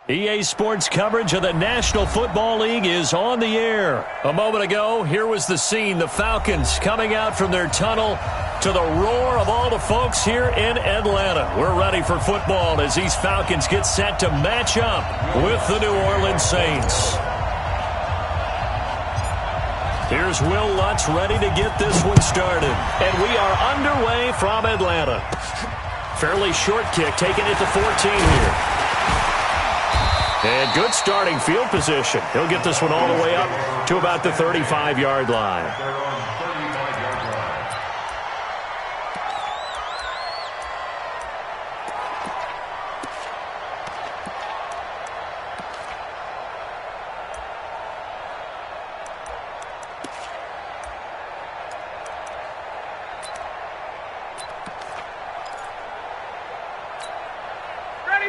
EA Sports coverage of the National Football League is on the air. A moment ago, here was the scene. The Falcons coming out from their tunnel to the roar of all the folks here in Atlanta. We're ready for football as these Falcons get set to match up with the New Orleans Saints. Here's Will Lutz ready to get this one started. And we are underway from Atlanta. Fairly short kick, taking it to 14 here. And good starting field position. He'll get this one all the way up to about the 35-yard line.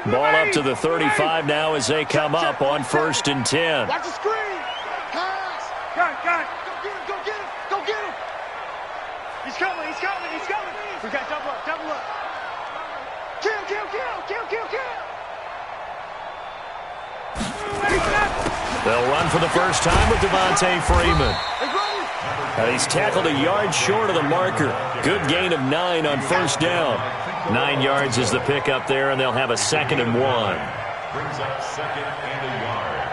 Ball up to the 35 now as they come up on 1st and 10. Watch the screen. Pass. Got it. Go get him. Go get him. He's coming. We got double up. Kill. They'll run for the first time with Devontae Freeman. He's tackled a yard short of the marker. Good gain of 9 on 1st down. 9 yards is the pickup there, and they'll have a 2nd and 1. Brings up 2nd and a yard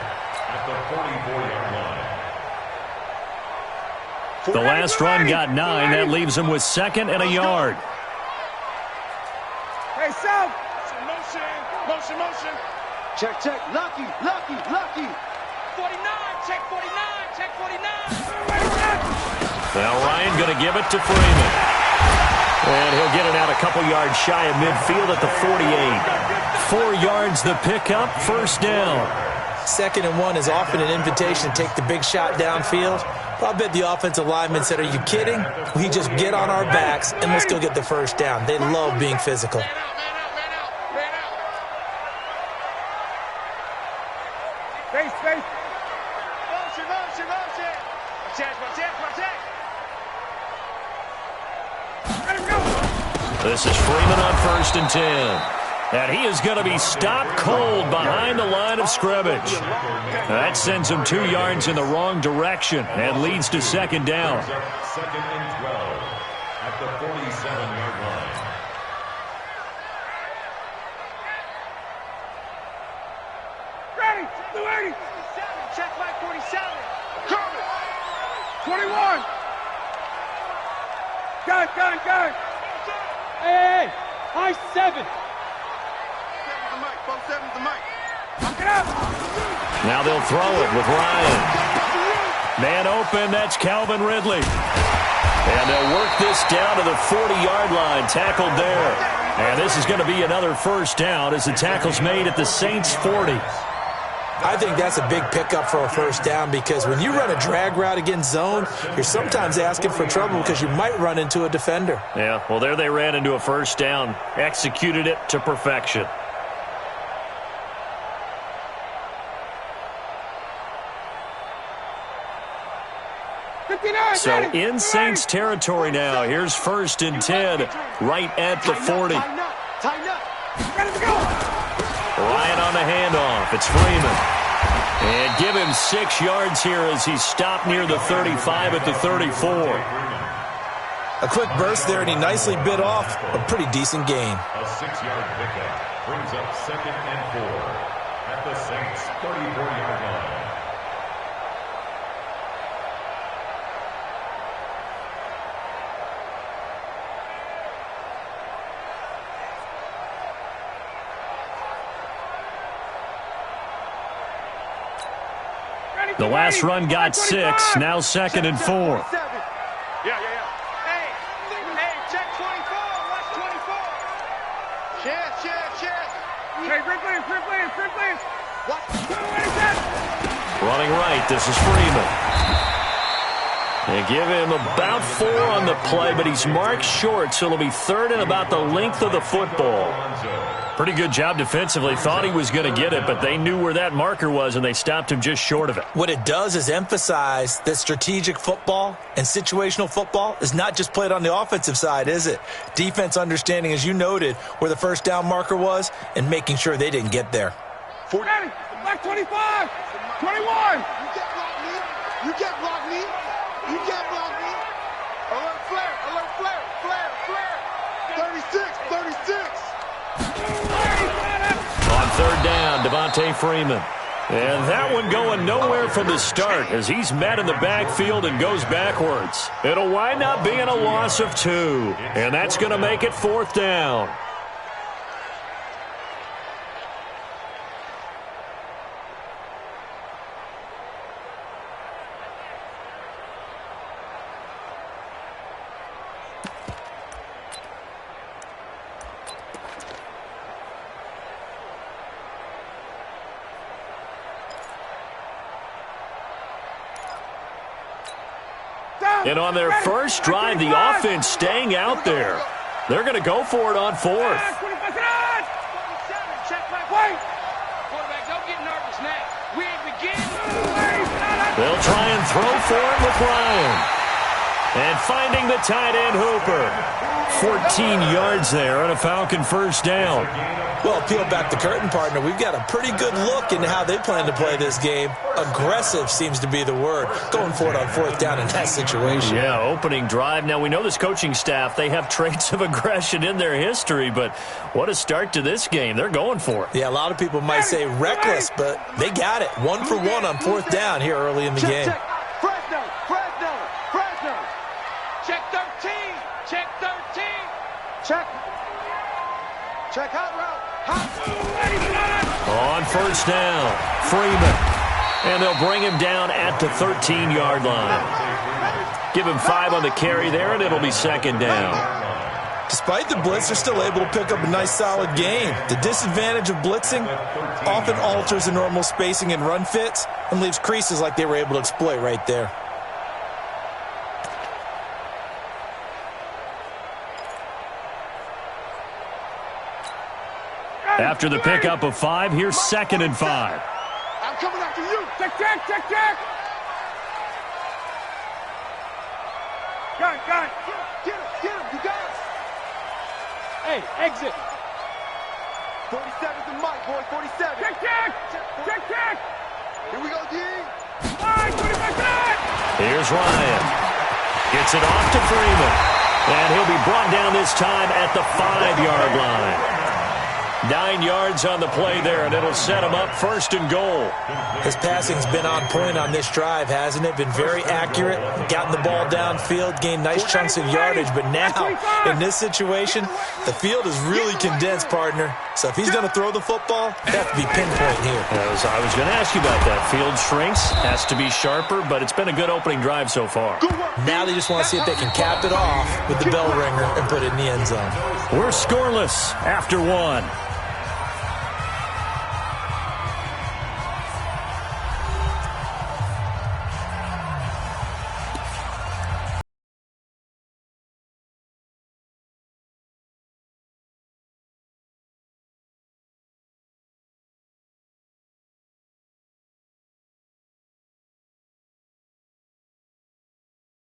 at the 44-yard line. The last run got 9. That leaves them with 2nd and a yard. Hey, Sam. Motion. Check. Lucky. 49. Check 49. Now Ryan going to give it to Freeman. And he'll get it out a couple yards shy of midfield at the 48. 4 yards the pickup, 1st down. 2nd and 1 is often an invitation to take the big shot downfield. But I bet the offensive lineman said, are you kidding? We just get on our backs and let's go get the 1st down. They love being physical. Man out. Face. Motion. Check. This is Freeman on 1st and 10. And he is going to be stopped cold behind the line of scrimmage. That sends him 2 yards in the wrong direction and leads to 2nd down. 2nd and 12 at the 47-yard line. Ready. 280. Check back 47. Coming. 21. Got it. Hey, high 7. 7's the mic. Lock it up. Now they'll throw it with Ryan. Man open, that's Calvin Ridley. And they'll work this down to the 40-yard line, tackled there. And this is going to be another 1st down as the tackle's made at the Saints' 40. I think that's a big pickup for a 1st down because when you run a drag route against zone, you're sometimes asking for trouble because you might run into a defender. Yeah, well, there they ran into a 1st down, executed it to perfection. So in Saints territory now. Here's 1st and 10 right at the 40. Tighten up. Ready to go. Ryan on the handoff. It's Freeman. And give him 6 yards here as he's stopped near the 35 at the 34. A quick burst there, and he nicely bit off a pretty decent gain. A 6-yard pickup brings up 2nd and 4 at the Saints' 34-yard line. The last run got 6, now 2nd and 4. Yeah. Hey, check 24. Watch 24. Check. Hey, Ridley. What? Running right, this is Freeman. They give him about 4 on the play, but he's marked short, so it'll be 3rd and about the length of the football. Pretty good job defensively. Thought he was going to get it, but they knew where that marker was, and they stopped him just short of it. What it does is emphasize that strategic football and situational football is not just played on the offensive side, is it? Defense understanding, as you noted, where the 1st down marker was and making sure they didn't get there. 40. Back 25. 21. You can't block me. You can't block me. You can't block me. Alert flare. Alert flare. Flare. Flare. 36. 36. On third down, Devontae Freeman. And that one going nowhere from the start as he's met in the backfield and goes backwards. It'll wind up being a loss of 2. And that's going to make it fourth down. And on their first drive, the offense staying out there. They're going to go for it on fourth. They'll try and throw for it with Ryan. And finding the tight end Hooper. 14 yards there on a Falcon first down. Well, peel back the curtain, partner. We've got a pretty good look into how they plan to play this game. Aggressive seems to be the word. Going for it on fourth down in that situation. Yeah, opening drive. Now, we know this coaching staff, they have traits of aggression in their history, but what a start to this game. They're going for it. Yeah, a lot of people might say reckless, but they got it. 1 for 1 on fourth down here early in the game. Check. Fresno. Check 13. Check 13. Check hot route. On first down, Freeman. And they'll bring him down at the 13-yard line. Give him 5 on the carry there, and it'll be second down. Despite the blitz, they're still able to pick up a nice, solid gain. The disadvantage of blitzing often alters the normal spacing and run fits and leaves creases like they were able to exploit right there. After the pickup of 5, here's 2nd and 5. I'm coming after you. Check. Got it. Get him, you got it. Hey, exit. 47's the mic, boy, 47. Check. Here we go, D. Here's Ryan. Gets it off to Freeman. And he'll be brought down this time at the 5-yard line. 9 yards on the play there, and it'll set him up 1st and goal. His passing's been on point on this drive, hasn't it? Been very accurate, gotten the ball downfield, gained nice chunks of yardage, but now, in this situation, the field is really condensed, partner. So if he's going to throw the football, they have to be pinpoint here. I was going to ask you about that. Field shrinks, has to be sharper, but it's been a good opening drive so far. Now they just want to see if they can cap it off with the bell ringer and put it in the end zone. We're scoreless after 1.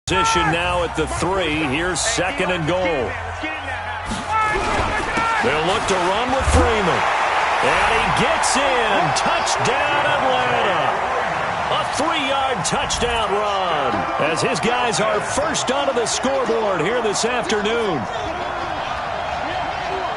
Position now at the 3. Here's 2nd and goal. They'll look to run with Freeman. And he gets in. Touchdown, Atlanta. A 3-yard touchdown run as his guys are first onto the scoreboard here this afternoon.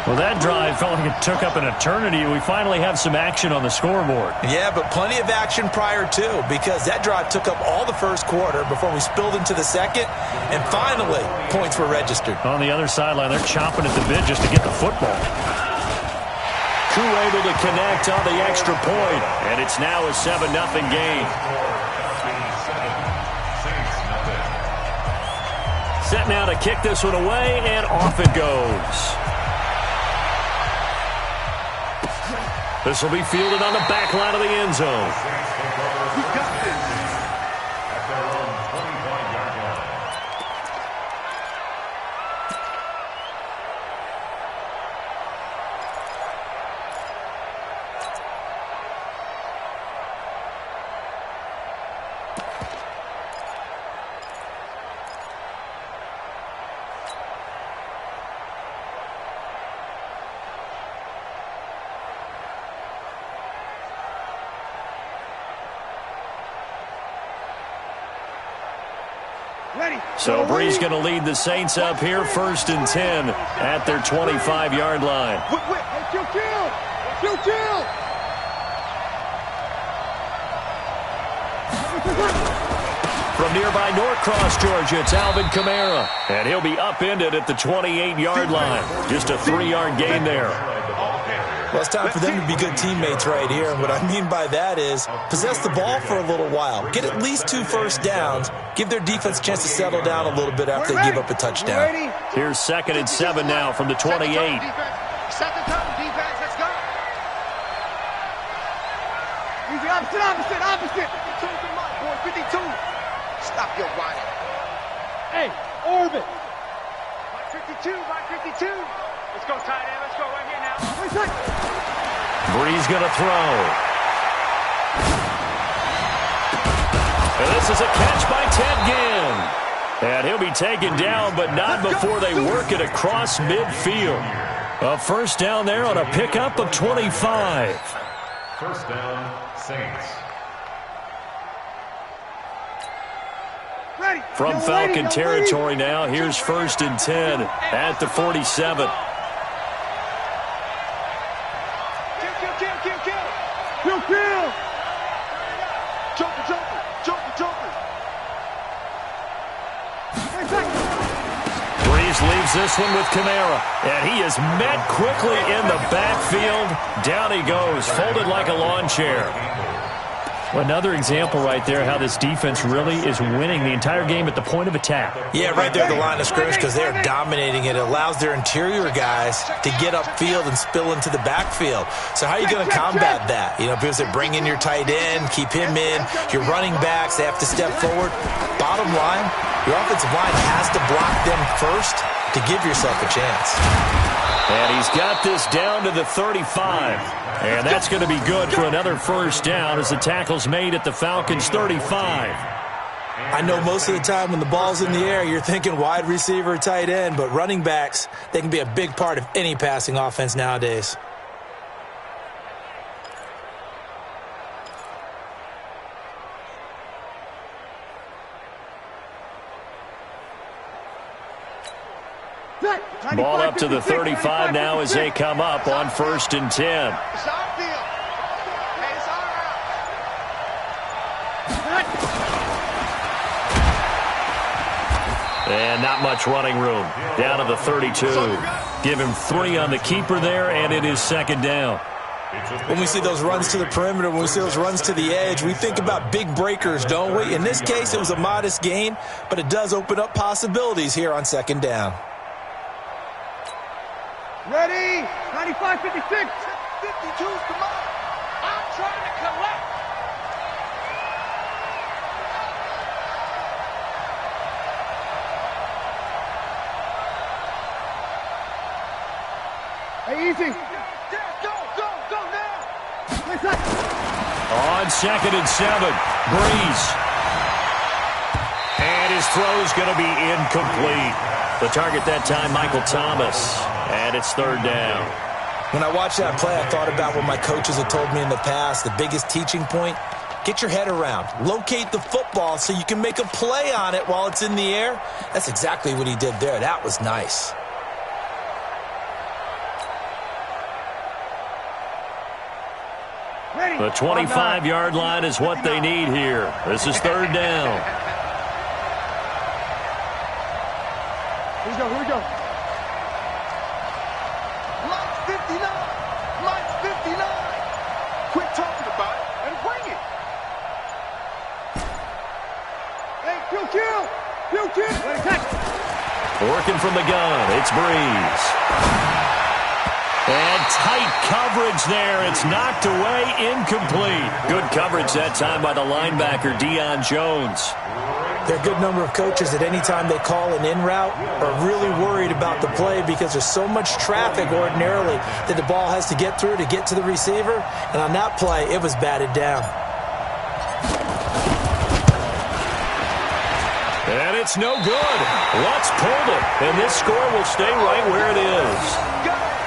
Well, that drive felt like it took up an eternity. We finally have some action on the scoreboard. Yeah, but plenty of action prior to, because that drive took up all the first quarter before we spilled into the second, and finally, points were registered. On the other sideline, they're chomping at the bit just to get the football. Crew able to connect on the extra point, and it's now a 7-0 game. Set now to kick this one away, and off it goes. This will be fielded on the back line of the end zone. So Bree's going to lead the Saints up here, 1st and 10 at their 25-yard line. From nearby Norcross, Georgia, it's Alvin Kamara. And he'll be upended at the 28-yard line. Just a 3-yard gain there. Well, it's time for them to be good teammates right here. And what I mean by that is possess the ball for a little while. Get at least 2 first downs. Give their defense a chance to settle down a little bit after they give up a touchdown. Here's 2nd and 7 now from the 28. Second time defense, let's go. Easy, opposite. 52. Stop your whining. Hey, orbit. 52. Let's go, tight end. Let's go right here now. Bree's going to throw. And this is a catch by Ted Ginn. And he'll be taken down, but not before they work it across midfield. A first down there on a pickup of 25. First down, Saints. From Falcon territory now, here's 1st and 10 at the 47. Kill. Joker. Breeze leaves this one with Kamara, and he is met quickly in the backfield. Down he goes, folded like a lawn chair. Another example right there how this defense really is winning the entire game at the point of attack. Yeah, right there at the line of scrimmage because they are dominating it. It allows their interior guys to get upfield and spill into the backfield. So how are you going to combat that? You know, because they bring in your tight end, keep him in. Your running backs, they have to step forward. Bottom line, your offensive line has to block them first to give yourself a chance. And he's got this down to the 35. And that's going to be good for another first down as the tackle's made at the Falcons' 35. I know most of the time when the ball's in the air, you're thinking wide receiver, tight end, but running backs, they can be a big part of any passing offense nowadays. Ball up to the 35 now as they come up on 1st and 10. And not much running room. Down to the 32. Give him 3 on the keeper there, and it is 2nd down. When we see those runs to the perimeter, when we see those runs to the edge, we think about big breakers, don't we? In this case, it was a modest gain, but it does open up possibilities here on 2nd down. Ready? 95, 56. 52, come on. I'm trying to collect. Hey, easy. Go now. On 2nd and 7, Breeze. And his throw is going to be incomplete. The target that time, Michael Thomas. And it's 3rd down. When I watched that play, I thought about what my coaches had told me in the past. The biggest teaching point, get your head around. Locate the football so you can make a play on it while it's in the air. That's exactly what he did there. That was nice. The 25-yard line is what they need here. This is 3rd down. Here we go. Mike's 59. Quit talking about it and bring it. Hey, kill. Working from the gun, it's Breeze. And tight coverage there. It's knocked away, incomplete. Good coverage that time by the linebacker, Deion Jones. There are a good number of coaches that any time they call an in route are really worried about the play because there's so much traffic ordinarily that the ball has to get through to get to the receiver. And on that play, it was batted down. And it's no good. Lutz pulled it, and this score will stay right where it is.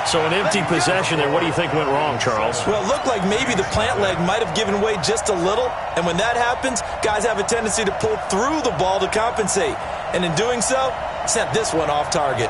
So an empty possession there. What do you think went wrong, Charles? Well, it looked like maybe the plant leg might have given way just a little. And when that happens, guys have a tendency to pull through the ball to compensate. and in doing so, sent this one off target.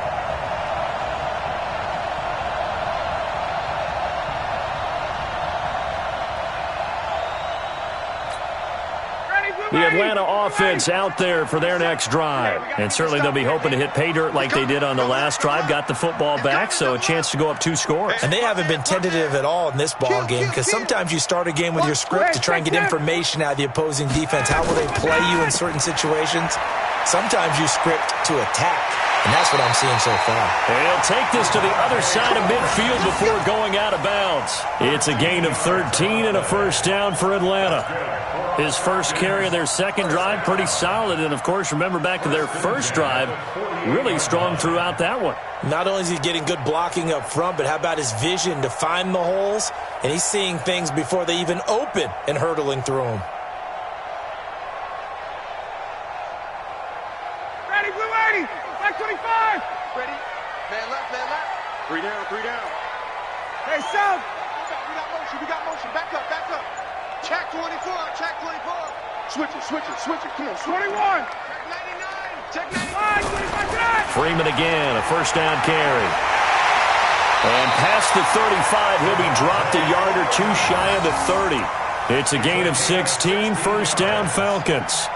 The Atlanta offense out there for their next drive. And certainly they'll be hoping to hit pay dirt like they did on the last drive. Got the football back, so a chance to go up 2 scores. And they haven't been tentative at all in this ball game, because sometimes you start a game with your script to try and get information out of the opposing defense. How will they play you in certain situations? Sometimes you script to attack, and that's what I'm seeing so far. And he'll take this to the other side of midfield before going out of bounds. It's a gain of 13 and a first down for Atlanta. His first carry of their second drive, pretty solid. And, of course, remember back to their first drive, really strong throughout that one. Not only is he getting good blocking up front, but how about his vision to find the holes? And he's seeing things before they even open and hurdling through them. Ready, blue 80, back 25. Ready, man left, man left. 3 down, 3 down. Hey, South. We got motion, back up, back up. Check 24, check 24. Switch it, come on. 21. Check 99, check 95. Freeman again, a first down carry. And past the 35, he'll be dropped a yard or 2 shy of the 30. It's a gain of 16, first down Falcons.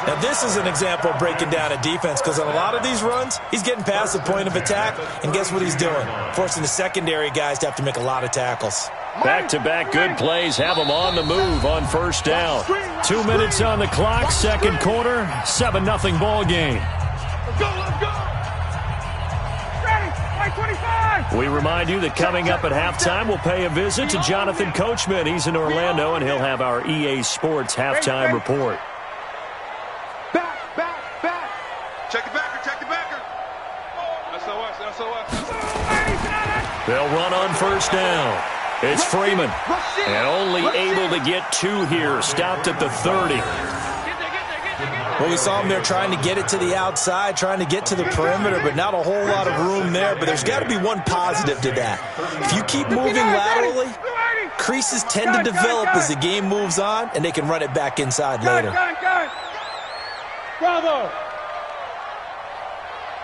Now, this is an example of breaking down a defense, because on a lot of these runs, he's getting past the point of attack, and guess what he's doing? Forcing the secondary guys to have to make a lot of tackles. Back-to-back good plays have them on the move on first down. 2 minutes on the clock, second quarter, 7-0 ball game. Let's go. Ready, right 25. We remind you that coming up at halftime, we'll pay a visit to Jonathan Coachman. He's in Orlando, and he'll have our EA Sports halftime report. Back. Check the backer. SOS. They'll run on first down. It's Freeman, and only able to get 2 here, stopped at the 30. Well, we saw him there trying to get it to the outside, trying to get to the perimeter, but not a whole lot of room there. But there's got to be one positive to that. If you keep moving laterally, creases tend to develop as the game moves on, and they can run it back inside later. Bravo.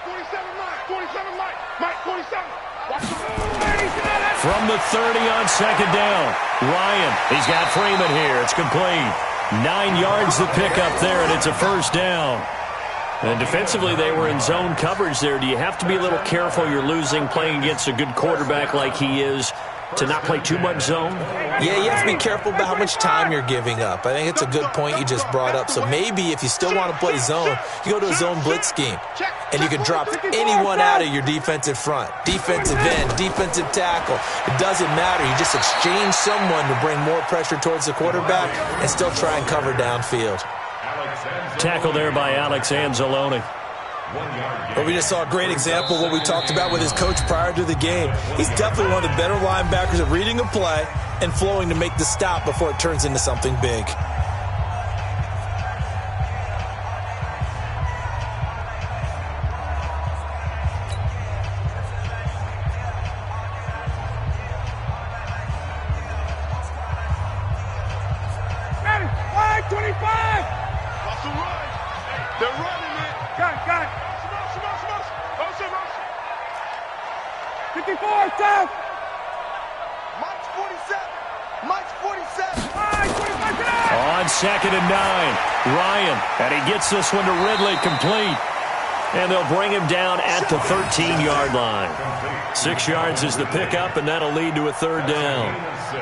27 Mike, 27. From the 30 on second down, Ryan, he's got Freeman here. It's complete. 9 yards to pick up there, and it's a first down. And defensively, they were in zone coverage there. Do you have to be a little careful? You're losing playing against a good quarterback like he is, to not play too much zone? Yeah, you have to be careful about how much time you're giving up. I think it's a good point you just brought up. So maybe if you still want to play zone, you go to a zone blitz scheme. And you can drop anyone out of your defensive front. Defensive end, defensive tackle. It doesn't matter. You just exchange someone to bring more pressure towards the quarterback and still try and cover downfield. Tackle there by Alex Anzalone. Well, we just saw a great example of what we talked about with his coach prior to the game. He's definitely one of the better linebackers at reading a play and flowing to make the stop before it turns into something big. Ready, 25. Muscle run. They're running it. Got it. Motion. 54, down. Mike's 47. 25. On second and 9, Ryan, and he gets this one to Ridley, complete. And they'll bring him down at the 13-yard line. 6 yards is the pickup, and that'll lead to a third down.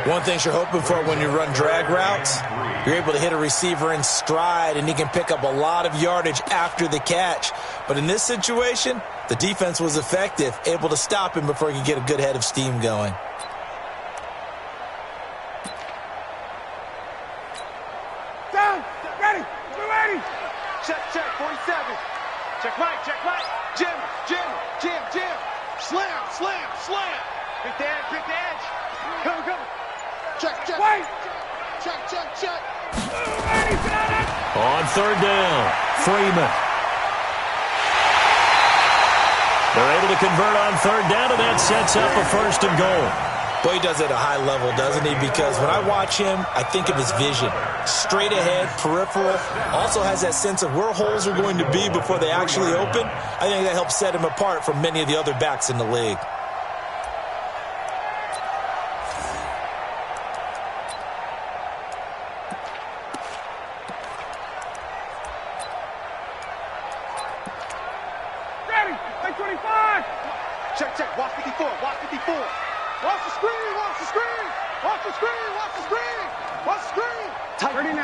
One thing you're hoping for when you run drag routes, you're able to hit a receiver in stride, and he can pick up a lot of yardage after the catch. But in this situation, the defense was effective, able to stop him before he could get a good head of steam going. Down. Ready. 280. Check. 47. Check Mike. Jim. Slam. Big edge. Come. Check. Wait. Check. On third down, Freeman. They're able to convert on third down, and that sets up a first and goal. Boy, he does it at a high level, doesn't he? Because when I watch him, I think of his vision. Straight ahead, peripheral. Also has that sense of where holes are going to be before they actually open. I think that helps set him apart from many of the other backs in the league. Ready, take 25. Check, watch 54, watch 54. Watch the screen, watch the screen. Watch the screen, watch the screen. Watch the screen. 39.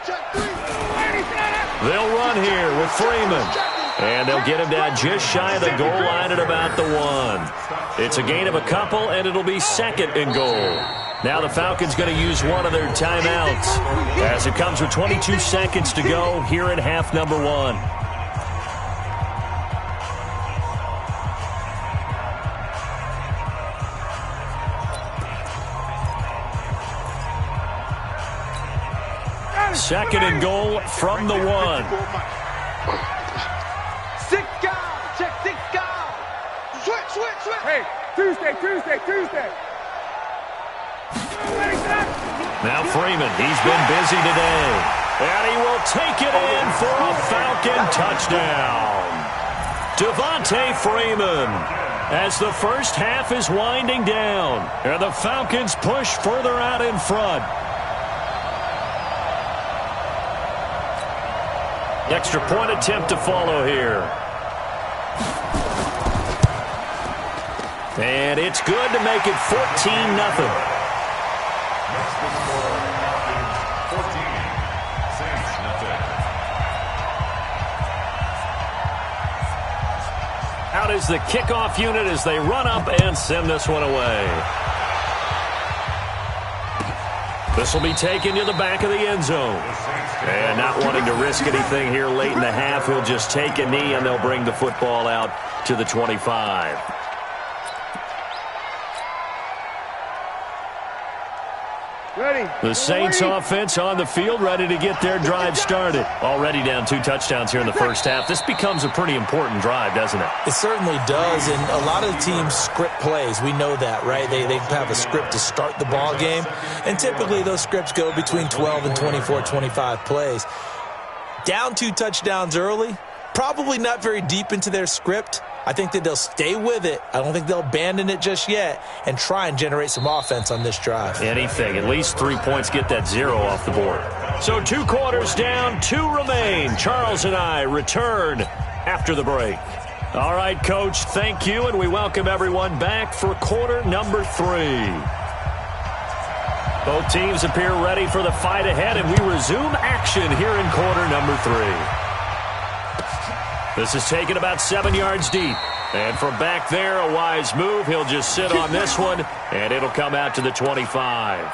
Check 3. They'll run here with Freeman. And they'll get him down just shy of the goal line at about the 1. It's a gain of a couple, and it'll be second and goal. Now the Falcons going to use one of their timeouts as it comes with 22 seconds to go here in half number 1. Second and goal from the 1. 6 guys. Check 6 guys. Switch. Hey, Tuesday. Now Freeman, he's been busy today. And he will take it in for a Falcon touchdown. Devontae Freeman as the first half is winding down. And the Falcons push further out in front. Extra point attempt to follow here. And it's good to make it 14-0. Out is the kickoff unit as they run up and send this one away. This will be taken to the back of the end zone. And not wanting to risk anything here late in the half, he'll just take a knee and they'll bring the football out to the 25. Ready. The Saints offense on the field, ready to get their drive started. Already down 2 touchdowns here in the first half. This becomes a pretty important drive, doesn't it? It certainly does, and a lot of the teams script plays. We know that, right? They have a script to start the ball game, and typically those scripts go between 12 and 24, 25 plays. Down 2 touchdowns early, probably not very deep into their script. I think that they'll stay with it. I don't think they'll abandon it just yet and try and generate some offense on this drive. Anything. At least 3 points, get that 0 off the board. So 2 quarters down, 2 remain. Charles and I return after the break. All right, Coach, thank you, and we welcome everyone back for quarter number 3. Both teams appear ready for the fight ahead, and we resume action here in quarter number 3. This is taken about 7 yards deep. And from back there, a wise move. He'll just sit on this one, and it'll come out to the 25.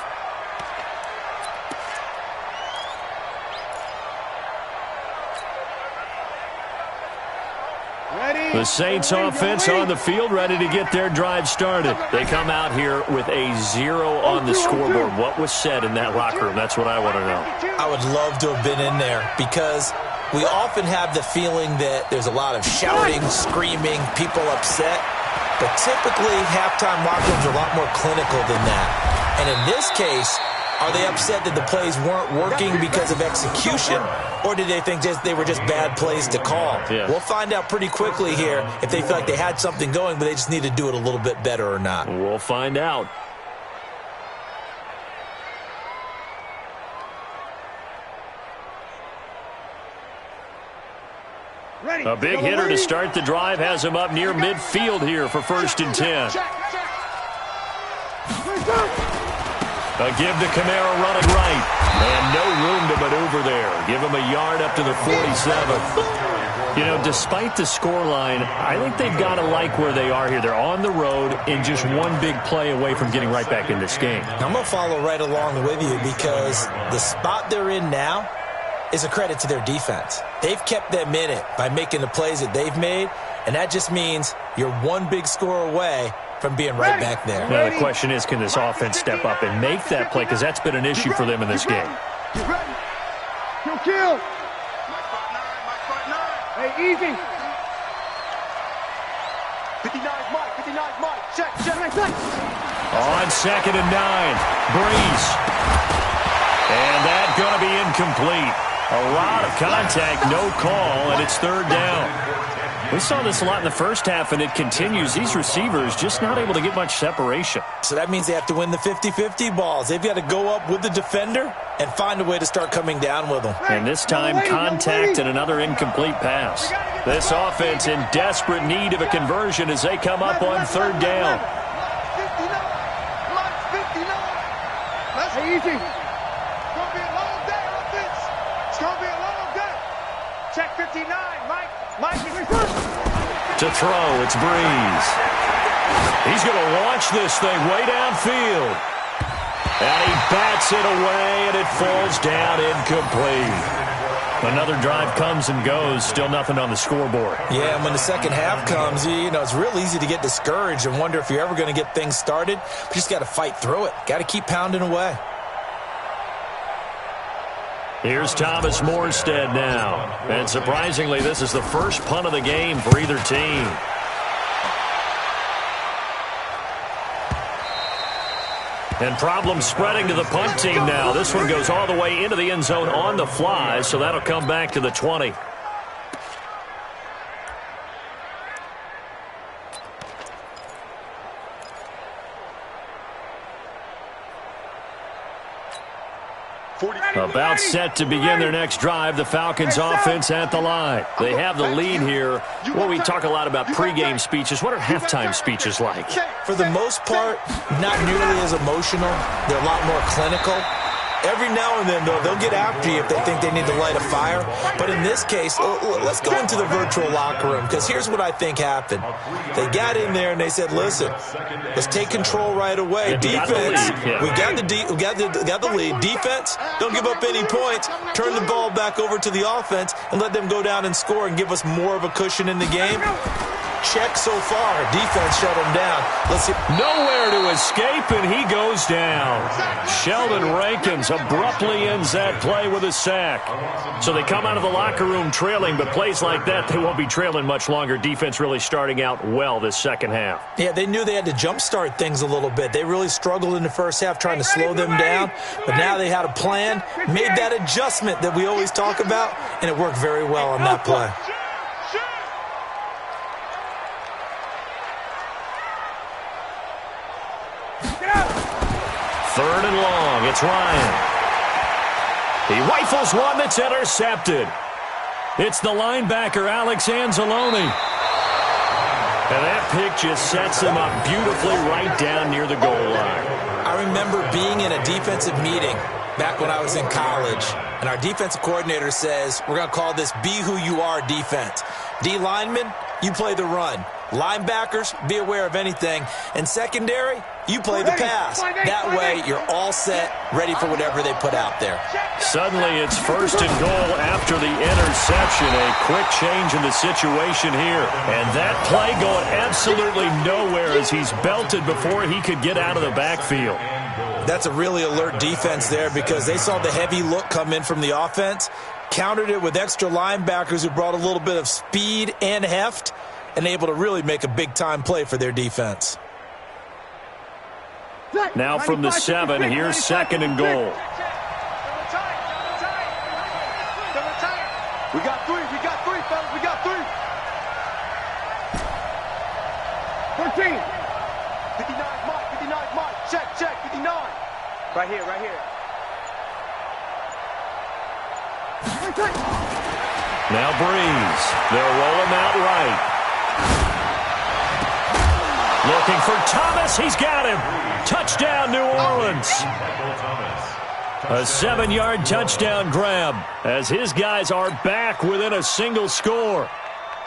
The Saints offense on the field, ready to get their drive started. They come out here with a 0 on the scoreboard. What was said in that locker room? That's what I want to know. I would love to have been in there because we often have the feeling that there's a lot of shouting, screaming, people upset. But typically, halftime locker rooms are a lot more clinical than that. And in this case, are they upset that the plays weren't working because of execution? Or did they think they were just bad plays to call? Yeah. We'll find out pretty quickly here if they feel like they had something going, but they just need to do it a little bit better or not. We'll find out. A big hitter to start the drive has him up near midfield here for 1st and 10. A give to Kamara running right. And no room to maneuver there. Give him a yard up to the 47. You know, despite the scoreline, I think they've got to like where they are here. They're on the road and just one big play away from getting right back in this game. I'm going to follow right along with you because the spot they're in now is a credit to their defense. They've kept them in it by making the plays that they've made, and that just means you're one big score away from being right back there. Now the question is, can this offense step up and make that play? Because that's been an issue for them in this game. Get ready. Kill. Hey, easy. 59's Mike. On 2nd and 9, Breeze. And that's going to be incomplete. A lot of contact, no call, and it's 3rd down. We saw this a lot in the first half, and it continues. These receivers just not able to get much separation. So that means they have to win the 50-50 balls. They've got to go up with the defender and find a way to start coming down with them. And this time, contact and another incomplete pass. This offense in desperate need of a conversion as they come up on 3rd down. Easy. It's going to be a long day, offense. It's going to be a long day. Check 59, Mike. To throw, it's Breeze. He's going to launch this thing way downfield. And he bats it away, and it falls down incomplete. Another drive comes and goes, still nothing on the scoreboard. Yeah, and when the second half comes, you know, it's real easy to get discouraged and wonder if you're ever going to get things started. But you just got to fight through it. Got to keep pounding away. Here's Thomas Morstead now. And surprisingly, this is the first punt of the game for either team. And problems spreading to the punt team now. This one goes all the way into the end zone on the fly, so that'll come back to the 20. About set to begin their next drive, the Falcons offense at the line. They have the lead here. Well, we talk a lot about pregame speeches. What are halftime speeches like? For the most part, not nearly as emotional. They're a lot more clinical. Every now and then, though, they'll get after you if they think they need to light a fire. But in this case, let's go into the virtual locker room, because here's what I think happened. They got in there and they said, listen, let's take control right away. Defense, we got the lead. Defense, don't give up any points. Turn the ball back over to the offense and let them go down and score and give us more of a cushion in the game. Check so far. Defense shut him down. Let's see. Nowhere to escape, and he goes down. Sheldon Rankins abruptly ends that play with a sack. So they come out of the locker room trailing, but plays like that, they won't be trailing much longer. Defense really starting out well this second half. Yeah, they knew they had to jumpstart things a little bit. They really struggled in the first half trying to slow them down, but now they had a plan, made that adjustment that we always talk about, and it worked very well on that play. Third and long, it's Ryan. He rifles one that's intercepted. It's the linebacker, Alex Anzalone. And that pick just sets him up beautifully right down near the goal line. I remember being in a defensive meeting back when I was in college, and our defensive coordinator says, we're going to call this Be Who You Are defense. D linemen, you play the run. Linebackers, be aware of anything. And secondary, you play the pass. That way, you're all set, ready for whatever they put out there. Suddenly, it's 1st and goal after the interception. A quick change in the situation here. And that play going absolutely nowhere as he's belted before he could get out of the backfield. That's a really alert defense there because they saw the heavy look come in from the offense, countered it with extra linebackers who brought a little bit of speed and heft, and able to really make a big-time play for their defense. Now from the 7, here's 2nd and goal. We got three, fellas, we got 3. 13. 59 Mike, check, 59. Right here. Now Breeze. They'll roll him out right. Looking for Thomas. He's got him. Touchdown, New Orleans. A 7-yard touchdown grab as his guys are back within a single score.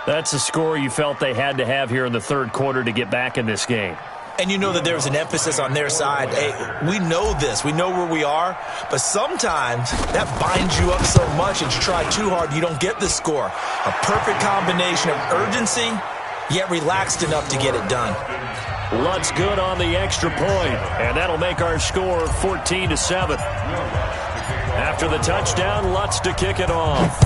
That's a score you felt they had to have here in the third quarter to get back in this game. And you know that there was an emphasis on their side. Hey, we know this. We know where we are. But sometimes that binds you up so much and you try too hard, you don't get the score. A perfect combination of urgency, yet relaxed enough to get it done. Lutz good on the extra point, and that'll make our score 14-7. After the touchdown, Lutz to kick it off.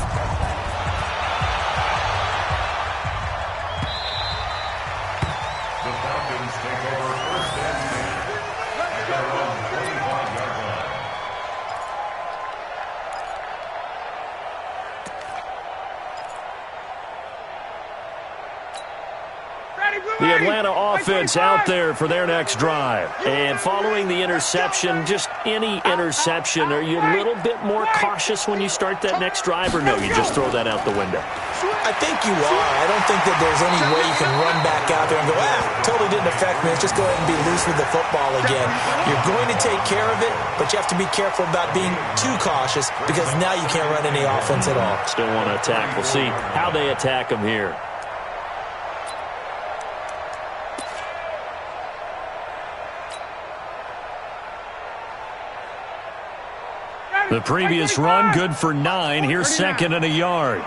The Falcons take over The Atlanta offense out there for their next drive. And following the interception, just any interception, are you a little bit more cautious when you start that next drive, or no, you just throw that out the window? I think you are. I don't think that there's any way you can run back out there and go, totally didn't affect me. Let's just go ahead and be loose with the football again. You're going to take care of it, but you have to be careful about being too cautious because now you can't run any offense at all. Still want to attack. We'll see how they attack them here. The previous run, good for 9. Here's second and a yard.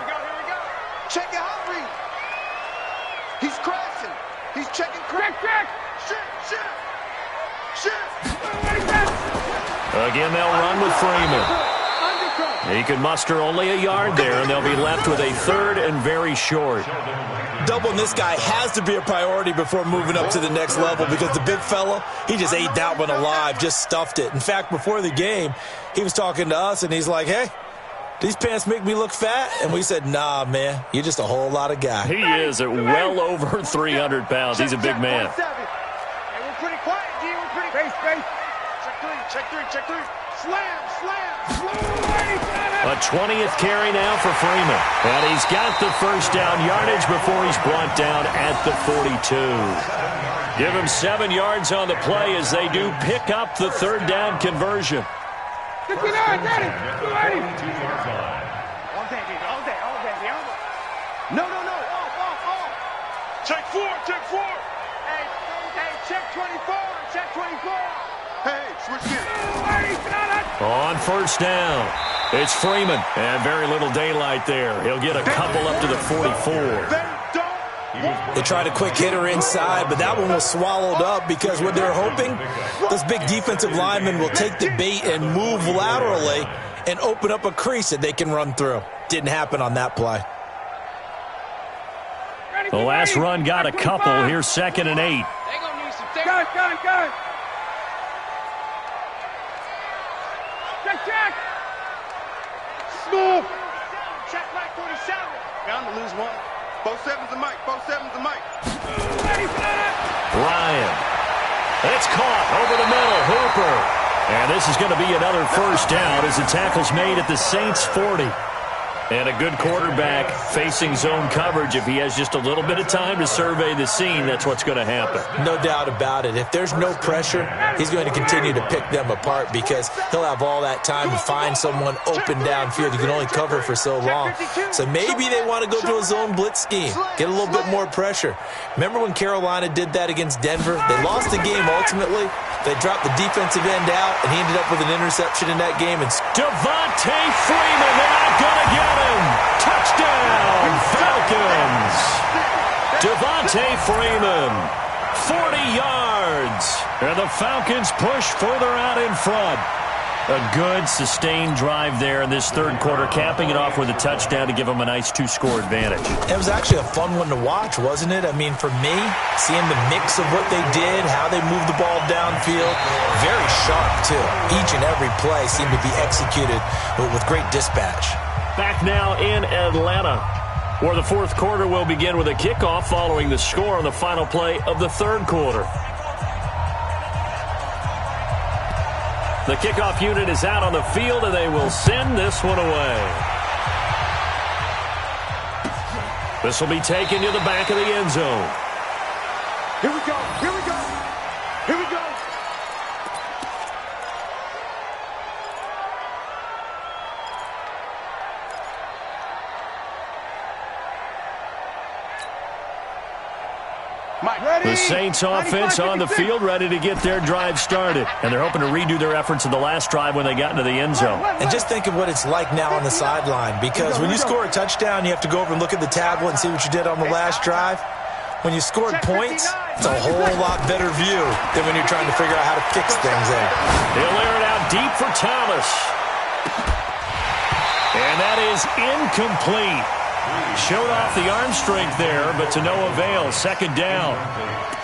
Check it out, read. He's crashing. He's checking crack. Shit. Again, they'll run with Freeman. He can muster only a yard there, and they'll be left with a third and very short. Doubling this guy has to be a priority before moving up to the next level because the big fella, he just ate that one alive, just stuffed it. In fact, before the game, he was talking to us, and he's like, hey, these pants make me look fat? And we said, nah, man, you're just a whole lot of guy. He is at well over 300 pounds. He's a big man. Hey, we're pretty quiet, G. We're pretty quiet. Check three. Slam. A 20th carry now for Freeman. And he's got the first down yardage before he's brought down at the 42. Give him 7 yards on the play as they do pick up the third down conversion. 59, got it. 280. All day. No. Off. Check 4. Hey, check 24. Hey, switch in. On first down, it's Freeman. And very little daylight there. He'll get a couple up to the 44. They tried a quick hitter inside, but that one was swallowed up because what they're hoping, those big defensive linemen will take the bait and move laterally and open up a crease that they can run through. Didn't happen on that play. The last run got a couple. Here's second and 8. Got it. Check. Smooth. Check back 47. Bound to lose one. 47's the mic. Ryan. It's caught over the middle. Hooper. And this is going to be another first down as the tackle's made at the Saints' 40. And a good quarterback facing zone coverage. If he has just a little bit of time to survey the scene, that's what's going to happen. No doubt about it. If there's no pressure, he's going to continue to pick them apart because he'll have all that time to find someone open downfield. You can only cover for so long. So maybe they want to go to a zone blitz scheme, get a little bit more pressure. Remember when Carolina did that against Denver? They lost the game ultimately. They dropped the defensive end out, and he ended up with an interception in that game. And Devontae Freeman, they're not going to get him. Touchdown, Falcons. Devontae Freeman, 40 yards. And the Falcons push further out in front. A good, sustained drive there in this third quarter, capping it off with a touchdown to give them a nice 2-score advantage. It was actually a fun one to watch, wasn't it? I mean, for me, seeing the mix of what they did, how they moved the ball downfield, very sharp, too. Each and every play seemed to be executed with great dispatch. Back now in Atlanta, where the fourth quarter will begin with a kickoff following the score on the final play of the third quarter. The kickoff unit is out on the field, and they will send this one away. This will be taken to the back of the end zone. Here we go. The Saints offense on the field, ready to get their drive started. And they're hoping to redo their efforts in the last drive when they got into the end zone. And just think of what it's like now on the sideline, because when you score a touchdown, you have to go over and look at the tablet and see what you did on the last drive. When you scored points, it's a whole lot better view than when you're trying to figure out how to fix things in. He'll air it out deep for Thomas. And that is incomplete. Showed off the arm strength there, but to no avail. Second down.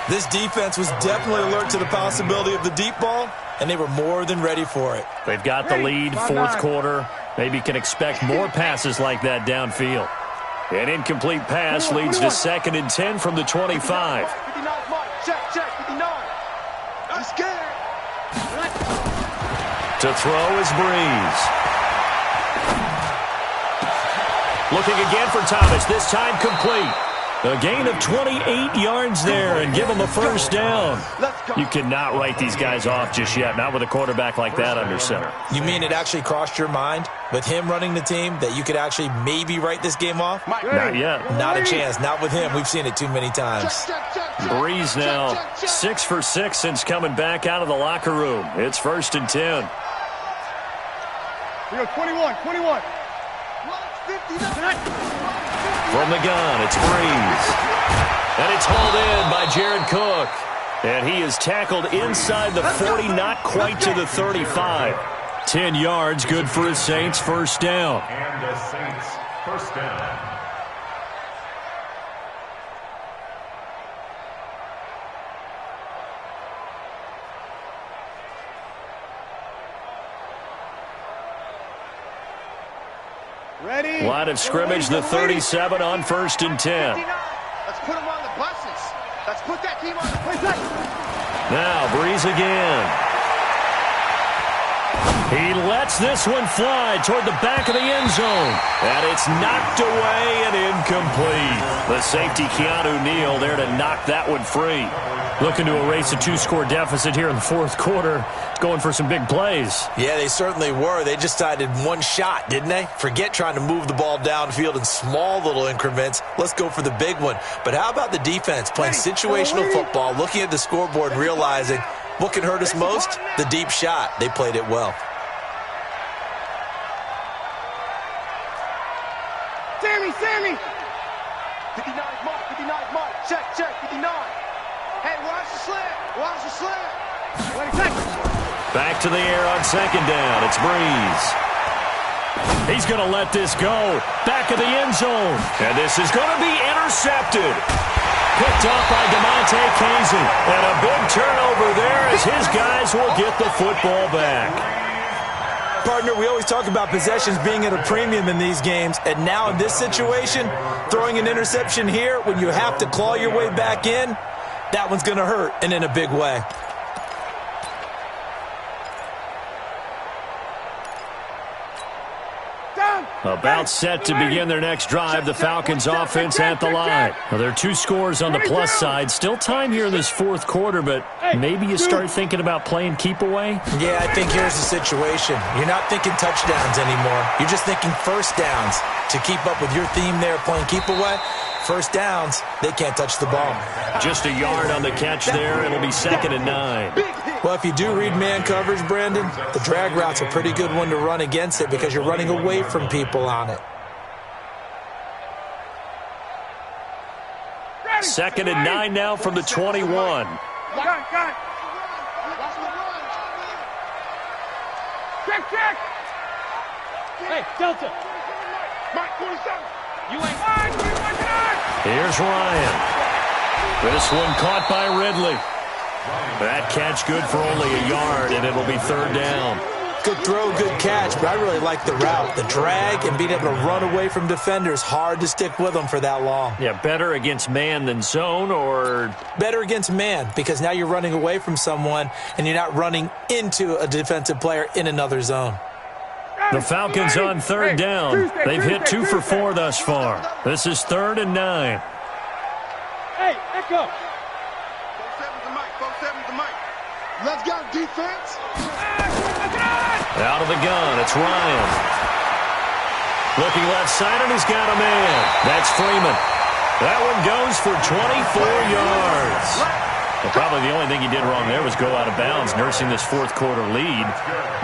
This defense was definitely alert to the possibility of the deep ball, and they were more than ready for it. They've got the lead, fourth quarter. Maybe can expect more passes like that downfield. An incomplete pass leads to 2nd and 10 from the 25. 59 mark. Check, 59. I'm scared. To throw is Breeze. Looking again for Thomas, this time complete. A gain of 28 yards there and give him a first down. You cannot write these guys off just yet, not with a quarterback like that under center. You mean it actually crossed your mind with him running the team that you could actually maybe write this game off? Not yet. Not a chance. Not with him. We've seen it too many times. Breeze now 6 for 6 since coming back out of the locker room. It's 1st and 10. We go 21. From the gun, it's Breeze. And it's hauled in by Jared Cook. And he is tackled inside the 40, not quite to the 35. 10 yards, good for his Saints, first down. And the Saints, first down. Ready? Line of scrimmage, the 37 on 1st and 10. Let's put them on the buses. Let's put that team on the play. Now, Breeze again. He lets this one fly toward the back of the end zone. And it's knocked away and incomplete. The safety, Keanu Neal, there to knock that one free. Looking to erase a 2-score deficit here in the 4th quarter. Going for some big plays. Yeah, they certainly were. They just decided one shot, didn't they? Forget trying to move the ball downfield in small little increments. Let's go for the big one. But how about the defense playing situational football, looking at the scoreboard and realizing what can hurt us most? The deep shot. They played it well. Sammy! 59 mark. Check, 59. Hey, watch the slant. Back to the air on 2nd down. It's Breeze. He's going to let this go. Back of the end zone. And this is going to be intercepted. Picked up by DeMonte Casey. And a big turnover there as his guys will get the football back. Partner, we always talk about possessions being at a premium in these games, and now in this situation, throwing an interception here when you have to claw your way back in, that one's going to hurt, and in a big way. About set to begin their next drive, the Falcons offense at the line. Now, there are 2 scores on the plus side. Still time here in this 4th quarter, but maybe you start thinking about playing keep away? Yeah, I think here's the situation. You're not thinking touchdowns anymore. You're just thinking first downs. To keep up with your theme there, playing keep away, first downs, they can't touch the ball. Just a yard on the catch there. It'll be 2nd and 9. Well, if you do read man coverage, Brandon, the drag route's a pretty good one to run against it because you're running away from people on it. 2nd and 9 now from the 21. Got it. Check. Hey, Delta. Mike, 47. You ain't fine. Here's Ryan. This one caught by Ridley. That catch good for only a yard, and it'll be 3rd down. Good throw, good catch, but I really like the route. The drag and being able to run away from defenders, hard to stick with them for that long. Yeah, better against man than zone, or? Better against man, because now you're running away from someone, and you're not running into a defensive player in another zone. The Falcons on 3rd down. They've hit 2 for 4 thus far. This is 3rd and 9. Hey, Echo. 4-7's the mic. Let's go, defense. Out of the gun, it's Ryan. Looking left side, and he's got a man. That's Freeman. That one goes for 24 yards. Well, probably the only thing he did wrong there was go out of bounds, nursing this 4th quarter lead.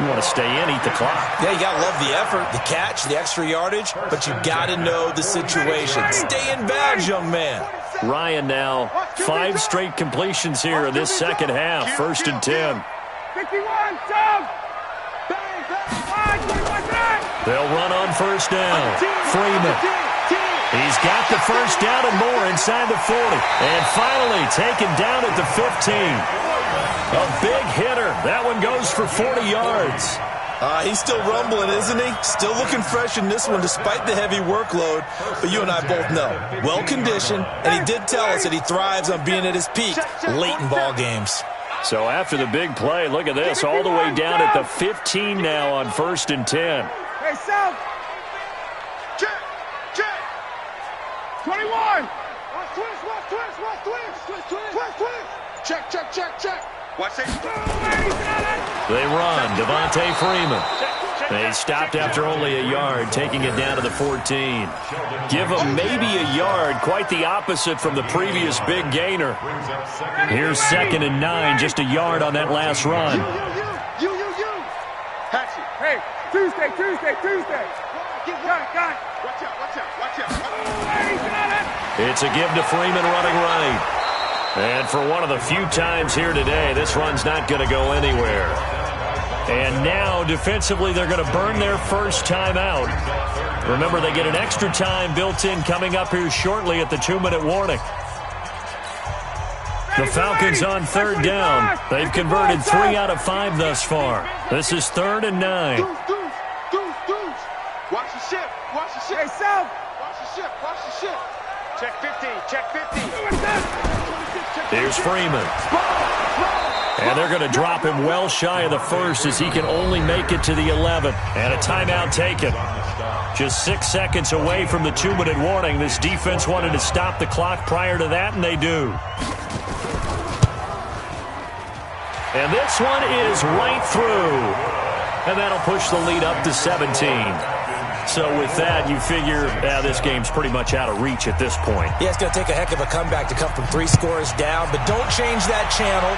You want to stay in, eat the clock. Yeah, you got to love the effort, the catch, the extra yardage, but you got to know the situation. Stay in bounds, young man. Ryan now, 5 straight completions here in this 2nd half, 1st and 10. 51, Tom. They'll run on 1st down. Freeman. He's got the 1st down and more inside the 40. And finally taken down at the 15. A big hitter. That one goes for 40 yards. He's still rumbling, isn't he? Still looking fresh in this one despite the heavy workload. But you and I both know, well-conditioned, and he did tell us that he thrives on being at his peak late in ball games. So after the big play, look at this, all the way down at the 15 now on 1st and 10. Hey, South. Check. 21. Watch twist. Check. Watch it. They run. Devontae Freeman. They stopped after only a yard, taking it down to the 14. Give them maybe a yard, quite the opposite from the previous big gainer. Here's 2nd and 9, just a yard on that last run. You. Hey, Tuesday. Got it. Watch out. It's a give to Freeman running right. And for one of the few times here today, this run's not going to go anywhere. And now, defensively, they're going to burn their first time out. Remember, they get an extra time built in coming up here shortly at the 2-minute warning. The Falcons on 3rd down. They've converted 3 out of 5 thus far. This is 3rd and 9. Deuce. Watch the ship. Hey, South. Watch the ship. Check 50. Here's Freeman. And they're going to drop him well shy of the 1st as he can only make it to the 11th. And a timeout taken. Just 6 seconds away from the 2-minute warning. This defense wanted to stop the clock prior to that, and they do. And this one is right through. And that'll push the lead up to 17. So with that, you figure this game's pretty much out of reach at this point. Yeah, it's going to take a heck of a comeback to come from 3 scores down, but don't change that channel.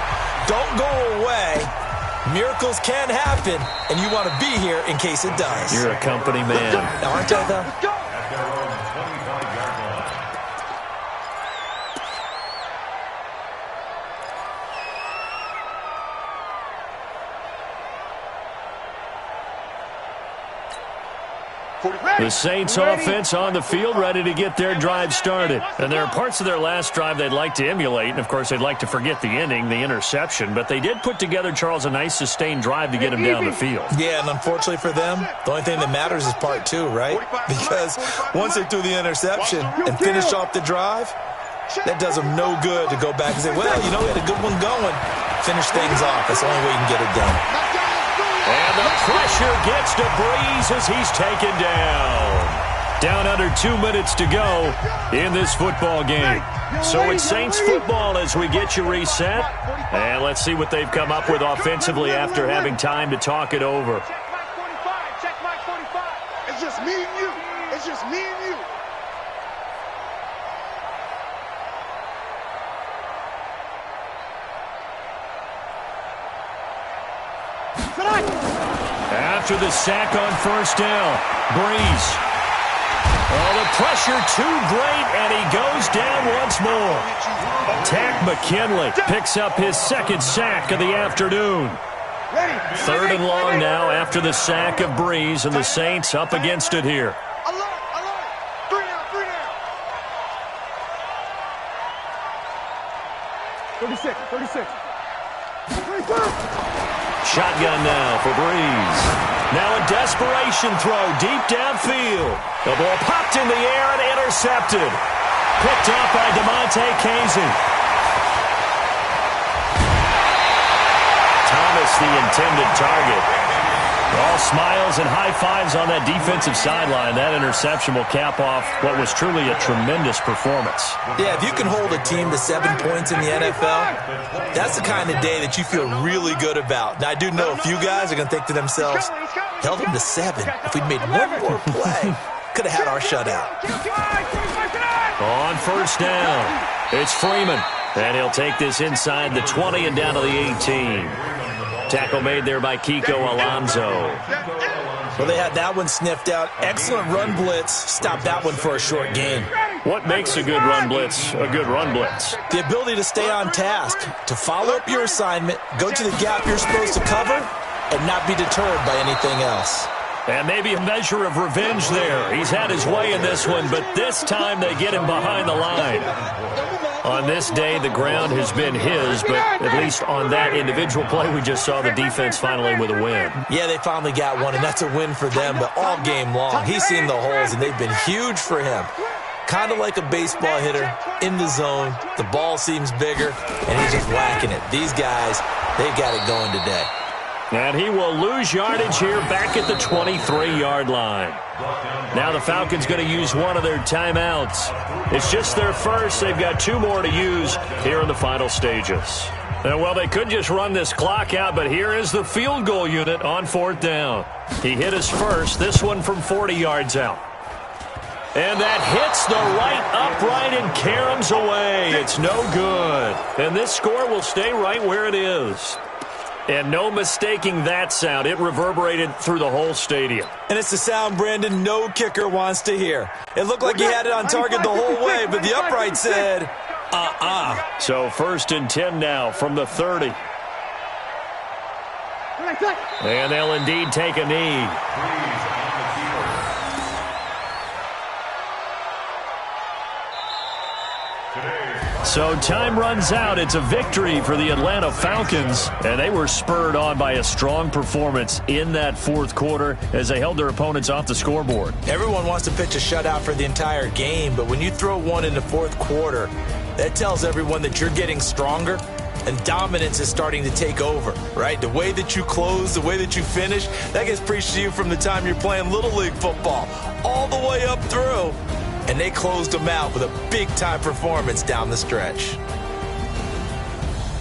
Don't go away. Miracles can happen, and you want to be here in case it does. You're a company man. Aren't I, though? The Saints offense on the field, ready to get their drive started. And there are parts of their last drive they'd like to emulate. And, of course, they'd like to forget the ending, the interception. But they did put together, Charles, a nice sustained drive to get him down the field. Yeah, and unfortunately for them, the only thing that matters is part 2, right? Because once they threw the interception and finished off the drive, that does them no good to go back and say, well, we had a good one going. Finish things off. That's the only way you can get it done. And the pressure gets to Breeze as he's taken down. Down under 2 minutes to go in this football game. So it's Saints football as we get you reset. And let's see what they've come up with offensively after having time to talk it over. Check Mike 45. It's just me and you. After the sack on 1st down, Breeze. Oh, the pressure too great, and he goes down once more. Tack McKinley picks up his 2nd sack of the afternoon. 3rd and long now after the sack of Breeze, and the Saints up against it here. Alert. 3 down. 36. Shotgun now for Breeze. Now a desperation throw deep downfield. The ball popped in the air and intercepted. Picked up by DeMonte Casey. Thomas the intended target. All smiles and high fives on that defensive sideline. That interception will cap off what was truly a tremendous performance. Yeah, if you can hold a team to 7 points in the NFL, that's the kind of day that you feel really good about. Now, I do know a few guys are going to think to themselves, held them to 7. If we'd made one more play, could have had our shutout. On 1st down, it's Freeman. And he'll take this inside the 20 and down to the 18. Tackle made there by Kiko Alonso. Well, they had that one sniffed out. Excellent run blitz. Stop that one for a short gain. What makes a good run blitz a good run blitz? The ability to stay on task, to follow up your assignment, go to the gap you're supposed to cover, and not be deterred by anything else. And maybe a measure of revenge there. He's had his way in this one, but this time they get him behind the line. On this day, the ground has been his, but at least on that individual play, we just saw the defense finally with a win. Yeah, they finally got one, and that's a win for them, but all game long, he's seen the holes, and they've been huge for him. Kind of like a baseball hitter, in the zone, the ball seems bigger, and he's just whacking it. These guys, they've got it going today. And he will lose yardage here back at the 23-yard line. Now the Falcons going to use one of their timeouts. It's just their first. They've got 2 more to use here in the final stages. And, well, they could just run this clock out, but here is the field goal unit on 4th down. He hit his first, this one from 40 yards out. And that hits the right upright and caroms away. It's no good. And this score will stay right where it is. And no mistaking that sound. It reverberated through the whole stadium. And it's the sound, Brandon, no kicker wants to hear. It looked like he had it on target the whole way, but the upright said, So 1st and 10 now from the 30. And they'll indeed take a knee. So time runs out. It's a victory for the Atlanta Falcons, and they were spurred on by a strong performance in that 4th quarter as they held their opponents off the scoreboard. Everyone wants to pitch a shutout for the entire game, but when you throw one in the 4th quarter, that tells everyone that you're getting stronger and dominance is starting to take over, right? The way that you close, the way that you finish, that gets preached to you from the time you're playing Little League football all the way up through. And they closed them out with a big-time performance down the stretch.